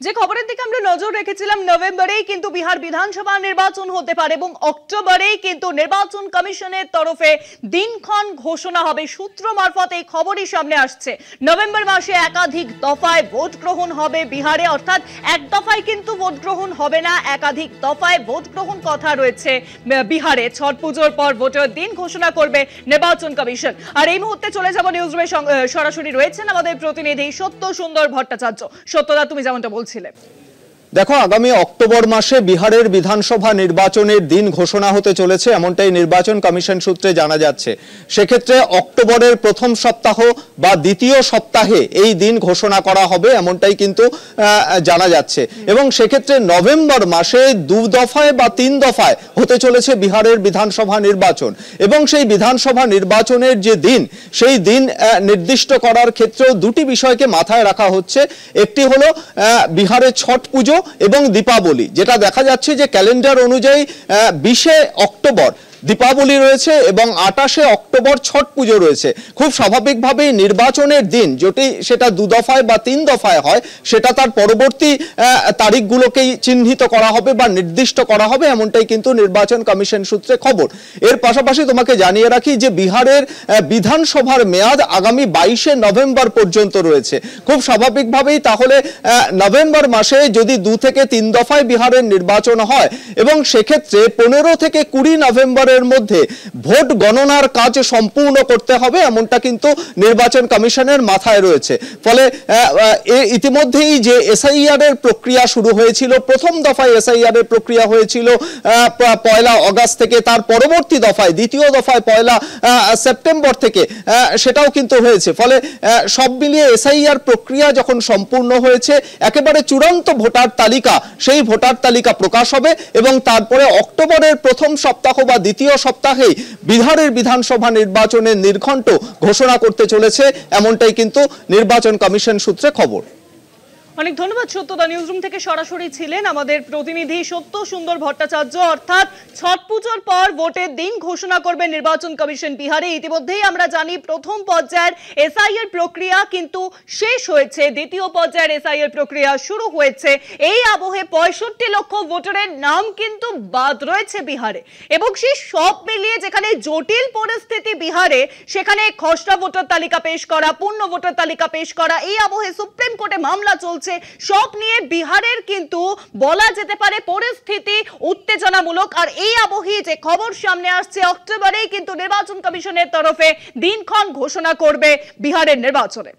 যে খবরের দিকে আমরা নজর রেখেছিলাম, নভেম্বরেই কিন্তু বিহার বিধানসভা নির্বাচন হতে পারে এবং অক্টোবরেই কিন্তু নির্বাচন কমিশনের তরফে দিনক্ষণ ঘোষণা হবে। সূত্র মারফত এই খবরই সামনে আসছে। নভেম্বর মাসে একাধিক দফায় ভোট গ্রহণ হবে বিহারে, অর্থাৎ এক দফায় কিন্তু ভোট গ্রহণ হবে না, একাধিক দফায় ভোট গ্রহণ কথা রয়েছে বিহারে। ছট পুজোর পর ভোটের দিন ঘোষণা করবে নির্বাচন কমিশন। আর এই মুহূর্তে চলে যাব নিউজরুমে, সরাসরি রয়েছেন আমাদের প্রতিনিধি সত্য সুন্দর ভট্টাচার্য। সত্যদা, তুমি যেমনটা বলছিলে, দেখো, আগামী অক্টোবর মাসে বিহারের বিধানসভা নির্বাচনের দিন ঘোষণা হতে চলেছে, এমনটাই নির্বাচন কমিশন সূত্রে জানা যাচ্ছে। সেক্ষেত্রে অক্টোবরের প্রথম সপ্তাহ বা দ্বিতীয় সপ্তাহে এই দিন ঘোষণা করা হবে, এমনটাই কিন্তু জানা যাচ্ছে। এবং সেক্ষেত্রে নভেম্বর মাসে 2 দফায় বা 3 দফায় হতে চলেছে বিহারের বিধানসভা নির্বাচন। এবং সেই বিধানসভা নির্বাচনের যে দিন, সেই দিন নির্দিষ্ট করার ক্ষেত্রেও দুটি বিষয়কে মাথায় রাখা হচ্ছে। একটি হলো বিহারে ছট পুজো এবং দীপাবলি, যেটা দেখা যাচ্ছে যে ক্যালেন্ডার অনুযায়ী 20 অক্টোবর দীপাবলি রয়েছে এবং 28 অক্টোবর ছট পুজো রয়েছে। খুব স্বাভাবিকভাবেই নির্বাচনের দিন যদি সেটা 2 দফায় বা 3 দফায় হয়, সেটা তার পরবর্তী তারিখগুলোকেই চিহ্নিত করা হবে বা নির্দিষ্ট করা হবে, এমনটাই কিন্তু নির্বাচন কমিশন সূত্রে খবর। এর পাশাপাশি তোমাকে জানিয়ে রাখি যে বিহারের বিধানসভার মেয়াদ আগামী 22 নভেম্বর পর্যন্ত রয়েছে। খুব স্বাভাবিকভাবেই তাহলে নভেম্বর মাসে যদি 2 থেকে 3 দফায় বিহারের নির্বাচন হয় এবং সেক্ষেত্রে 15 থেকে 20 নভেম্বর মধ্যে ভোট গণনার কাজ সম্পূর্ণ করতে হবে, এমনটা কিন্তু নির্বাচন কমিশনের মাথায় রয়েছে। ফলে ইতিমধ্যেই যে এসআইআর এর প্রক্রিয়া শুরু হয়েছিল, প্রথম দফায় এসআইআর এর প্রক্রিয়া হয়েছিল 1 আগস্ট থেকে, তার পরবর্তী দফায় দ্বিতীয় দফায় 1 সেপ্টেম্বর থেকে সেটাও কিন্তু হয়েছে। ফলে সব মিলিয়ে এসআইআর প্রক্রিয়া যখন সম্পূর্ণ হয়েছে, একেবারে চূড়ান্ত ভোটার তালিকা, সেই ভোটার তালিকা প্রকাশ হবে এবং তারপরে অক্টোবরের প্রথম সপ্তাহ বা দ্বিতীয় সপ্তাহেই বিহারের বিধানসভা নির্বাচনের নির্ঘণ্ট ঘোষণা করতে চলেছে, এমনটাই কিন্তু নির্বাচন কমিশন সূত্রে খবর। অনেক ধন্যবাদ সত্যদা। নিউজরুম থেকে সরাসরি ছিলেন আমাদের প্রতিনিধি সত্য সুন্দর ভট্টাচার্য। অর্থাৎ ছট পুজোর পর ভোটের দিন ঘোষণা করবে নির্বাচন কমিশন বিহারে। ইতিমধ্যেই আমরা জানি প্রথম পর্যায়ের এসআইআর প্রক্রিয়া কিন্তু শেষ হয়েছে, দ্বিতীয় পর্যায়ের এসআইআর প্রক্রিয়া শুরু হয়েছে। এই আবহে 65 লক্ষ ভোটারের নাম কিন্তু বাদ রয়েছে বিহারে এবং সেই সব মিলিয়ে যেখানে জটিল পরিস্থিতি বিহারে, সেখানে খসড়া ভোটার তালিকা পেশ করা, পূর্ণ ভোটার তালিকা পেশ করা, এই আবহে সুপ্রিম কোর্টে মামলা চলছে। সব নিয়ে বিহারের কিন্তু বলা যেতে পারে পরিস্থিতি উত্তেজনামূলক। আর এই আবহে যে খবর সামনে আসছে, অক্টোবরেই কিন্তু নির্বাচন কমিশনের তরফে দিনক্ষণ ঘোষণা করবে বিহারের নির্বাচনে।